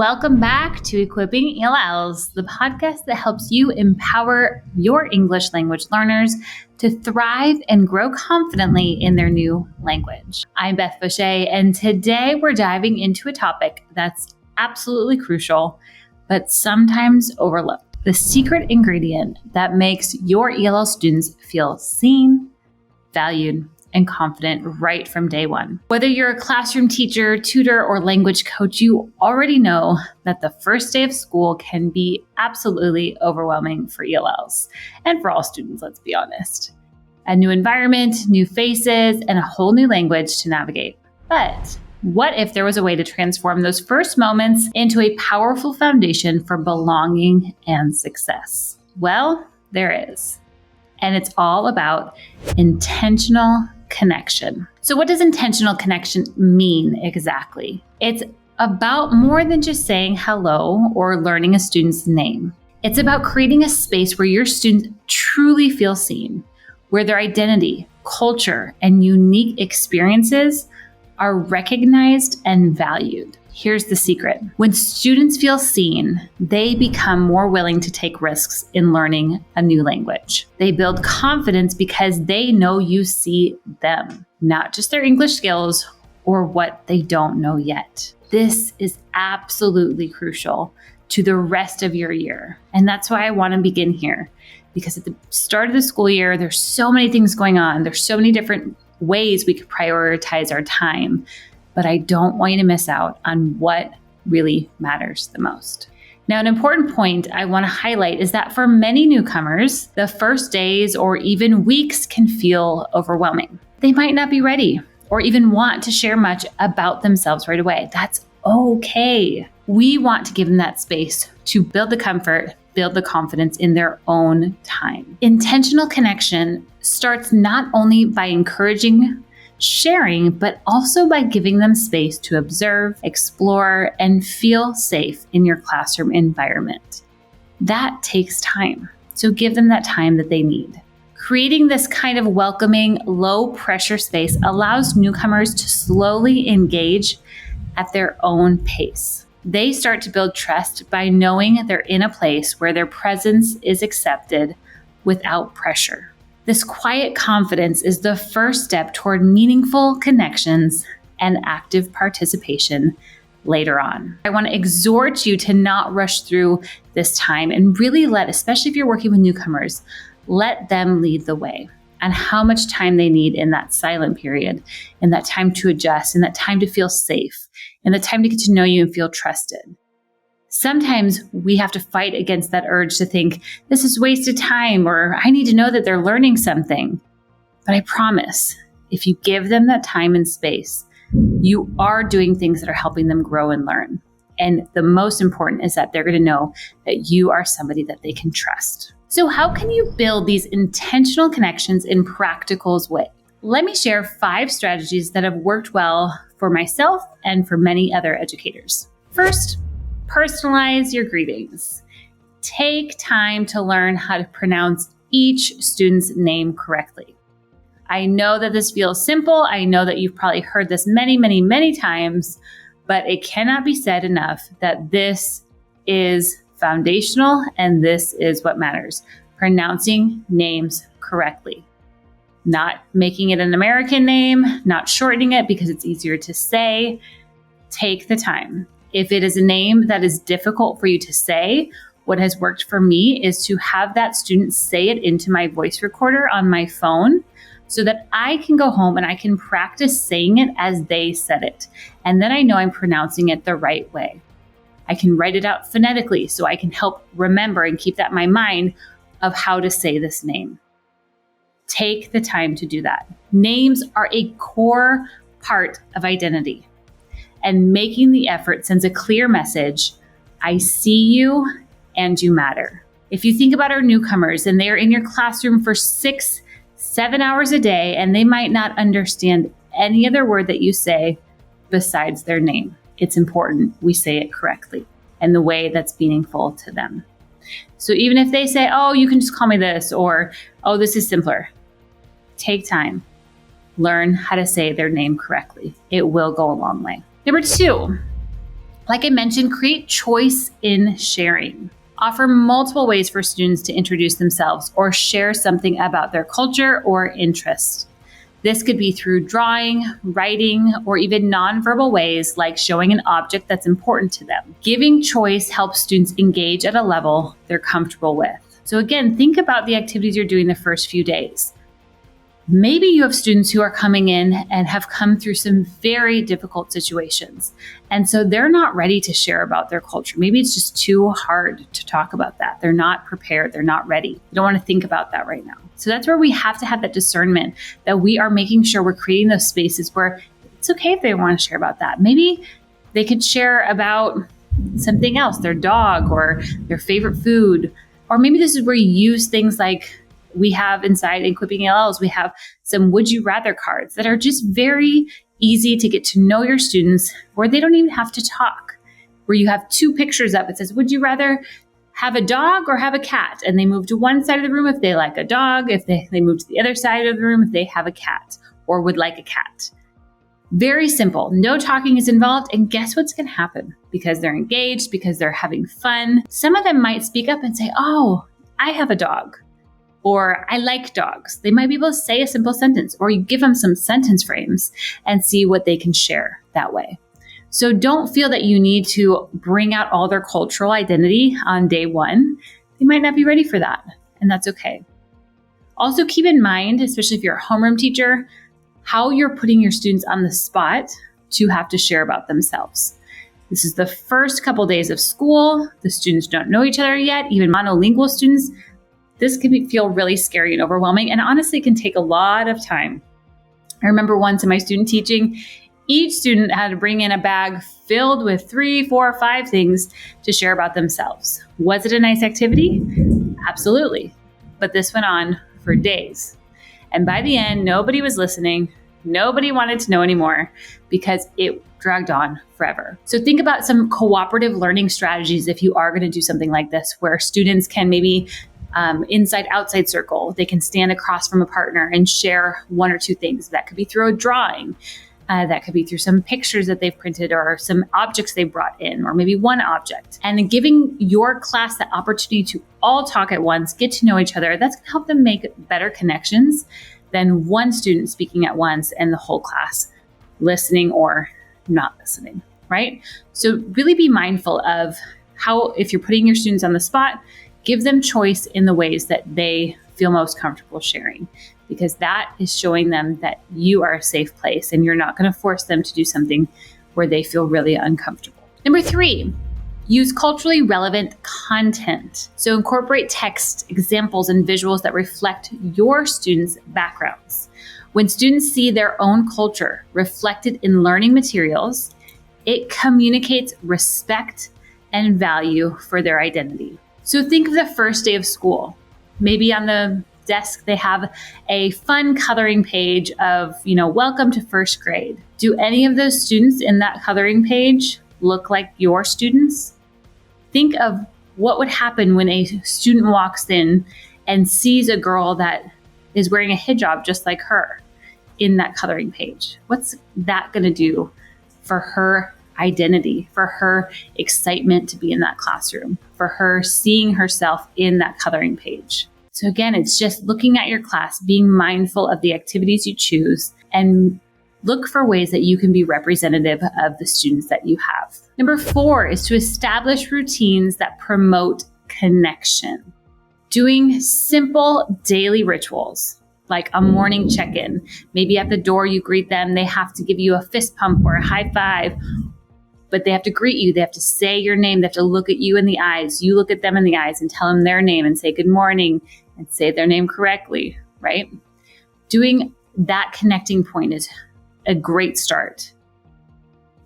Welcome back to Equipping ELLs, the podcast that helps you empower your English language learners to thrive and grow confidently in their new language. I'm Beth Vaucher, and today we're diving into a topic that's absolutely crucial, but sometimes overlooked. The secret ingredient that makes your ELL students feel seen, valued, and confident right from day one. Whether you're a classroom teacher, tutor, or language coach, you already know that the first day of school can be absolutely overwhelming for ELLs and for all students, let's be honest. A new environment, new faces, and a whole new language to navigate. But what if there was a way to transform those first moments into a powerful foundation for belonging and success? Well, there is. And it's all about intentional connection. So what does intentional connection mean exactly? It's about more than just saying hello or learning a student's name. It's about creating a space where your students truly feel seen, where their identity, culture, and unique experiences are recognized and valued. Here's the secret. When students feel seen, they become more willing to take risks in learning a new language. They build confidence because they know you see them, not just their English skills or what they don't know yet. This is absolutely crucial to the rest of your year. And that's why I want to begin here, because at the start of the school year, there's so many things going on. There's so many different ways we could prioritize our time. But I don't want you to miss out on what really matters the most. Now, an important point I want to highlight is that for many newcomers, the first days or even weeks can feel overwhelming. They might not be ready or even want to share much about themselves right away. That's okay. We want to give them that space to build the comfort, build the confidence in their own time. Intentional connection starts not only by encouraging sharing, but also by giving them space to observe, explore, and feel safe in your classroom environment. That takes time, so give them that time that they need. Creating this kind of welcoming, low-pressure space allows newcomers to slowly engage at their own pace. They start to build trust by knowing they're in a place where their presence is accepted without pressure. This quiet confidence is the first step toward meaningful connections and active participation later on. I want to exhort you to not rush through this time and really especially if you're working with newcomers, let them lead the way on how much time they need in that silent period, in that time to adjust, in that time to feel safe, in the time to get to know you and feel trusted. Sometimes we have to fight against that urge to think, this is wasted time, or I need to know that they're learning something. But I promise, if you give them that time and space, you are doing things that are helping them grow and learn. And the most important is that they're going to know that you are somebody that they can trust. So how can you build these intentional connections in practical ways? Let me share 5 strategies that have worked well for myself and for many other educators. First, personalize your greetings. Take time to learn how to pronounce each student's name correctly. I know that this feels simple. I know that you've probably heard this many, many, many times, but it cannot be said enough that this is foundational and this is what matters. Pronouncing names correctly. Not making it an American name, not shortening it because it's easier to say. Take the time. If it is a name that is difficult for you to say, what has worked for me is to have that student say it into my voice recorder on my phone so that I can go home and I can practice saying it as they said it. And then I know I'm pronouncing it the right way. I can write it out phonetically so I can help remember and keep that in my mind of how to say this name. Take the time to do that. Names are a core part of identity. And making the effort sends a clear message. I see you and you matter. If you think about our newcomers and they are in your classroom for 6-7 hours a day and they might not understand any other word that you say besides their name, it's important we say it correctly and the way that's meaningful to them. So even if they say, oh, you can just call me this, or, oh, this is simpler, take time. Learn how to say their name correctly. It will go a long way. Number 2, Like I mentioned, create choice in sharing. Offer multiple ways for students to introduce themselves or share something about their culture or interest. This could be through drawing, writing, or even nonverbal ways like showing an object that's important to them. Giving choice helps students engage at a level they're comfortable with. So again, think about the activities you're doing the first few days. Maybe you have students who are coming in and have come through some very difficult situations. And so they're not ready to share about their culture. Maybe it's just too hard to talk about that. They're not prepared. They're not ready. You don't want to think about that right now. So that's where we have to have that discernment that we are making sure we're creating those spaces where it's okay if they want to share about that. Maybe they could share about something else, their dog or their favorite food. Or maybe this is where you use things like we have inside Equipping ELLs, we have some would you rather cards that are just very easy to get to know your students where they don't even have to talk, where you have two pictures up. It says, would you rather have a dog or have a cat? And they move to one side of the room if they like a dog, if they move to the other side of the room if they have a cat or would like a cat. Very simple. No talking is involved. And guess what's going to happen? Because they're engaged, because they're having fun. Some of them might speak up and say, oh, I have a dog. Or I like dogs. They might be able to say a simple sentence, or you give them some sentence frames and see what they can share that way. So don't feel that you need to bring out all their cultural identity on day one. They might not be ready for that, and that's okay. Also keep in mind, especially if you're a homeroom teacher, how you're putting your students on the spot to have to share about themselves. This is the first couple days of school. The students don't know each other yet, even monolingual students. This can feel really scary and overwhelming, and honestly can take a lot of time. I remember once in my student teaching, each student had to bring in a bag filled with 3, 4, 5 things to share about themselves. Was it a nice activity? Absolutely. But this went on for days. And by the end, nobody was listening. Nobody wanted to know anymore because it dragged on forever. So think about some cooperative learning strategies if you are going to do something like this, where students can maybe inside-outside circle. They can stand across from a partner and share 1 or 2 things. That could be through a drawing. That could be through some pictures that they've printed or some objects they brought in, or maybe one object. And giving your class the opportunity to all talk at once, get to know each other, that's going to help them make better connections than one student speaking at once and the whole class listening or not listening, right? So really be mindful of how, if you're putting your students on the spot, give them choice in the ways that they feel most comfortable sharing, because that is showing them that you are a safe place and you're not going to force them to do something where they feel really uncomfortable. Number 3, use culturally relevant content. So incorporate text, examples, and visuals that reflect your students' backgrounds. When students see their own culture reflected in learning materials, it communicates respect and value for their identity. So think of the first day of school. Maybe on the desk, they have a fun coloring page of, welcome to first grade. Do any of those students in that coloring page look like your students? Think of what would happen when a student walks in and sees a girl that is wearing a hijab just like her in that coloring page. What's that going to do for her identity, for her excitement to be in that classroom, for her seeing herself in that coloring page? So again, it's just looking at your class, being mindful of the activities you choose, and look for ways that you can be representative of the students that you have. Number 4 is to establish routines that promote connection. Doing simple daily rituals, like a morning check-in. Maybe at the door you greet them, they have to give you a fist pump or a high five, but they have to greet you. They have to say your name. They have to look at you in the eyes. You look at them in the eyes and tell them their name and say good morning and say their name correctly, right? Doing that connecting point is a great start.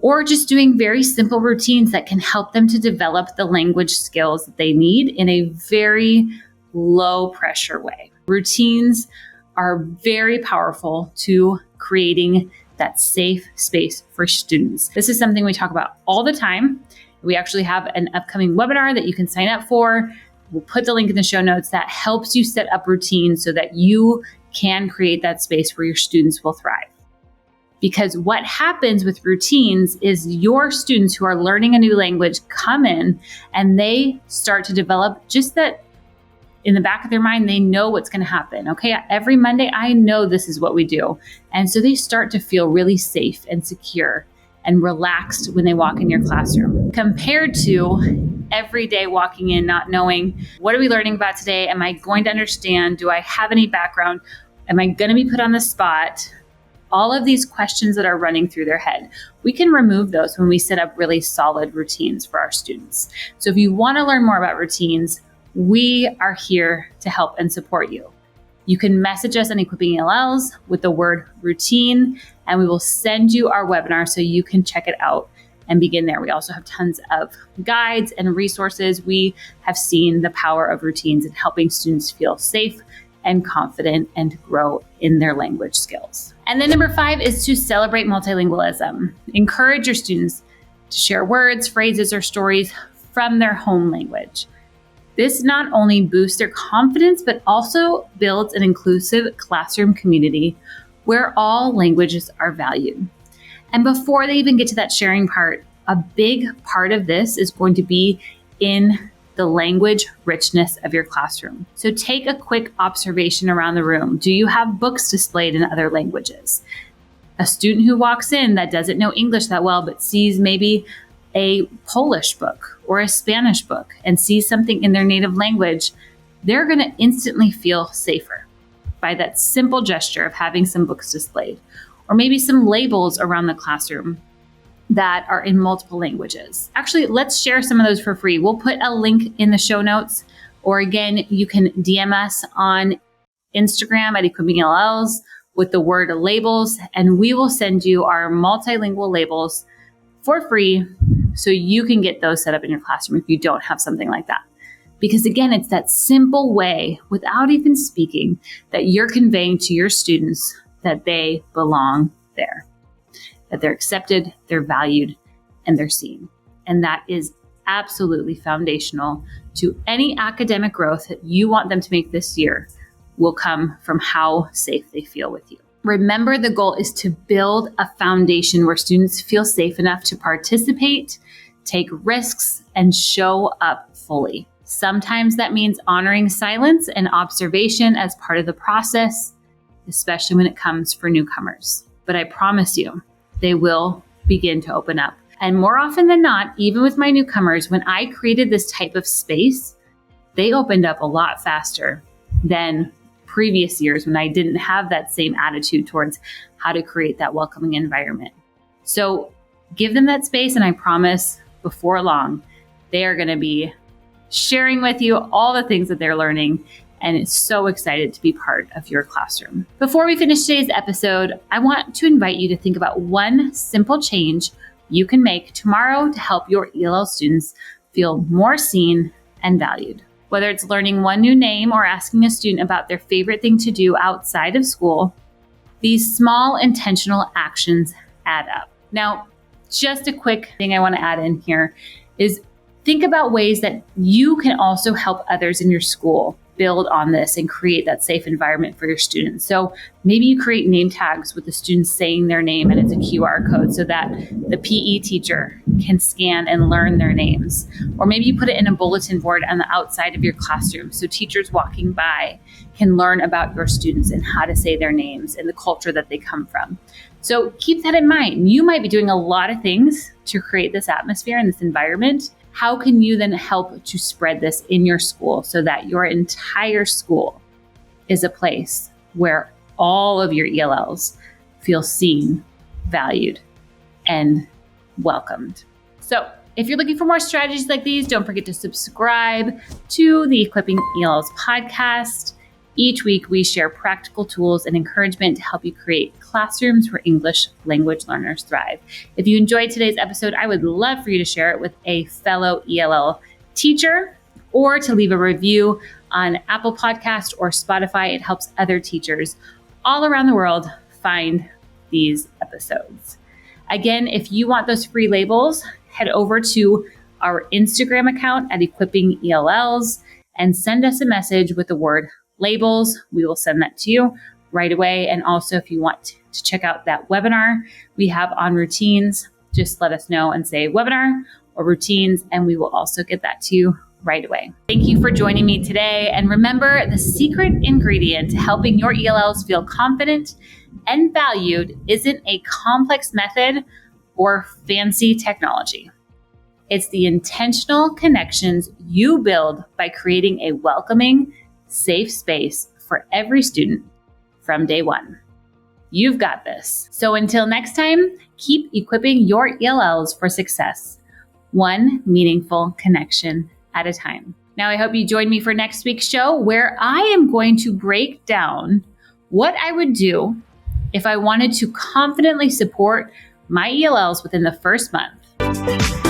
Or just doing very simple routines that can help them to develop the language skills that they need in a very low pressure way. Routines are very powerful to creating that safe space for students. This is something we talk about all the time. We actually have an upcoming webinar that you can sign up for. We'll put the link in the show notes that helps you set up routines so that you can create that space where your students will thrive. Because what happens with routines is your students who are learning a new language come in and they start to develop just that in the back of their mind, they know what's going to happen. Okay, every Monday, I know this is what we do. And so they start to feel really safe and secure and relaxed when they walk in your classroom, compared to every day walking in, not knowing, what are we learning about today? Am I going to understand? Do I have any background? Am I going to be put on the spot? All of these questions that are running through their head, we can remove those when we set up really solid routines for our students. So if you want to learn more about routines, we are here to help and support you. You can message us on Equipping ELLs with the word routine, and we will send you our webinar so you can check it out and begin there. We also have tons of guides and resources. We have seen the power of routines in helping students feel safe and confident and grow in their language skills. And then number 5 is to celebrate multilingualism. Encourage your students to share words, phrases, or stories from their home language. This not only boosts their confidence, but also builds an inclusive classroom community where all languages are valued. And before they even get to that sharing part, a big part of this is going to be in the language richness of your classroom. So take a quick observation around the room. Do you have books displayed in other languages? A student who walks in that doesn't know English that well, but sees maybe a Polish book or a Spanish book and sees something in their native language, they're going to instantly feel safer by that simple gesture of having some books displayed, or maybe some labels around the classroom that are in multiple languages. Actually, let's share some of those for free. We'll put a link in the show notes, or again, you can DM us on Instagram at Equipping ELLs with the word labels, and we will send you our multilingual labels for free so you can get those set up in your classroom if you don't have something like that. Because again, it's that simple way, without even speaking, that you're conveying to your students that they belong there, that they're accepted, they're valued, and they're seen. And that is absolutely foundational to any academic growth that you want them to make this year will come from how safe they feel with you. Remember, the goal is to build a foundation where students feel safe enough to participate, take risks, and show up fully. Sometimes that means honoring silence and observation as part of the process, especially when it comes for newcomers. But I promise you, they will begin to open up. And more often than not, even with my newcomers, when I created this type of space, they opened up a lot faster than previous years when I didn't have that same attitude towards how to create that welcoming environment. So give them that space, and I promise before long, they are going to be sharing with you all the things that they're learning, and it's so excited to be part of your classroom. Before we finish today's episode, I want to invite you to think about one simple change you can make tomorrow to help your ELL students feel more seen and valued. Whether it's learning one new name or asking a student about their favorite thing to do outside of school, these small intentional actions add up. Now, just a quick thing I want to add in here is think about ways that you can also help others in your school build on this and create that safe environment for your students. So maybe you create name tags with the students saying their name, and it's a QR code so that the PE teacher can scan and learn their names. Or maybe you put it in a bulletin board on the outside of your classroom so teachers walking by can learn about your students and how to say their names and the culture that they come from. So keep that in mind. You might be doing a lot of things to create this atmosphere and this environment. How can you then help to spread this in your school so that your entire school is a place where all of your ELLs feel seen, valued, and welcomed? So if you're looking for more strategies like these, don't forget to subscribe to the Equipping ELLs podcast. Each week, we share practical tools and encouragement to help you create classrooms where English language learners thrive. If you enjoyed today's episode, I would love for you to share it with a fellow ELL teacher or to leave a review on Apple Podcast or Spotify. It helps other teachers all around the world find these episodes. Again, if you want those free labels, head over to our Instagram account at Equipping ELLs and send us a message with the word labels. We will send that to you right away. And also, if you want to check out that webinar we have on routines, just let us know and say webinar or routines, and we will also get that to you right away. Thank you for joining me today. And remember, the secret ingredient to helping your ELLs feel confident and valued isn't a complex method or fancy technology. It's the intentional connections you build by creating a welcoming, safe space for every student from day one. You've got this. So until next time, keep equipping your ELLs for success, one meaningful connection at a time. Now, I hope you join me for next week's show, where I am going to break down what I would do if I wanted to confidently support my ELLs within the first month.